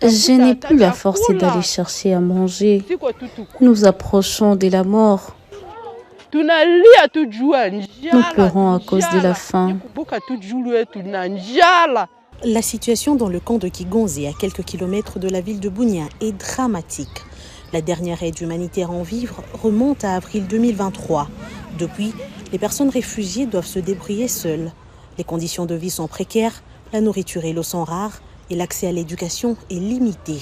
Je n'ai plus la force d'aller chercher à manger. Nous approchons de la mort. Nous pleurons à cause de la faim. La situation dans le camp de Kigonzé, à quelques kilomètres de la ville de Bunia, est dramatique. La dernière aide humanitaire en vivres remonte à avril 2023. Depuis, les personnes réfugiées doivent se débrouiller seules. Les conditions de vie sont précaires, la nourriture et l'eau sont rares et l'accès à l'éducation est limité.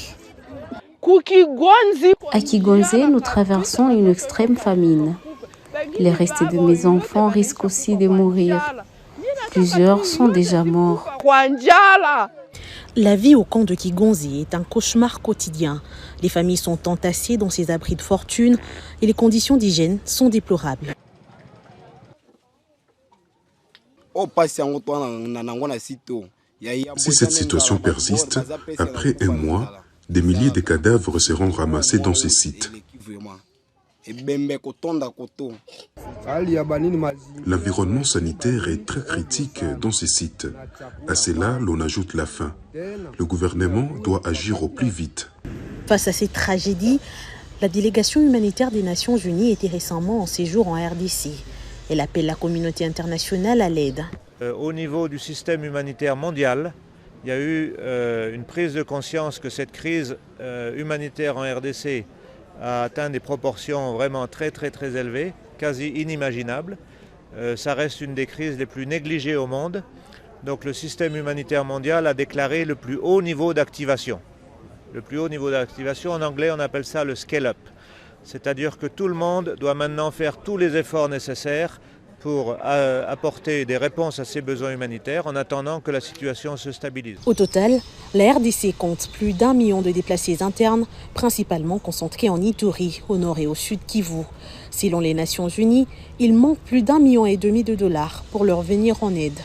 À Kigonzé, nous traversons une extrême famine. Les restes de mes enfants risquent aussi de mourir. Plusieurs sont déjà morts. La vie au camp de Kigonzé est un cauchemar quotidien. Les familles sont entassées dans ces abris de fortune et les conditions d'hygiène sont déplorables. Si cette situation persiste, après un mois, des milliers de cadavres seront ramassés dans ces sites. L'environnement sanitaire est très critique dans ces sites. À cela, l'on ajoute la faim. Le gouvernement doit agir au plus vite. Face à ces tragédies, la délégation humanitaire des Nations Unies était récemment en séjour en RDC. Elle appelle la communauté internationale à l'aide. Au niveau du système humanitaire mondial, il y a eu une prise de conscience que cette crise humanitaire en RDC a atteint des proportions vraiment très élevées, quasi inimaginables. Ça reste une des crises les plus négligées au monde. Donc le système humanitaire mondial a déclaré le plus haut niveau d'activation. Le plus haut niveau d'activation, en anglais on appelle ça le scale-up. C'est-à-dire que tout le monde doit maintenant faire tous les efforts nécessaires pour apporter des réponses à ces besoins humanitaires en attendant que la situation se stabilise. Au total, la RDC compte plus d'1 million de déplacés internes, principalement concentrés en Ituri, au nord et au sud Kivu. Selon les Nations Unies, il manque plus d'1,5 million de dollars pour leur venir en aide.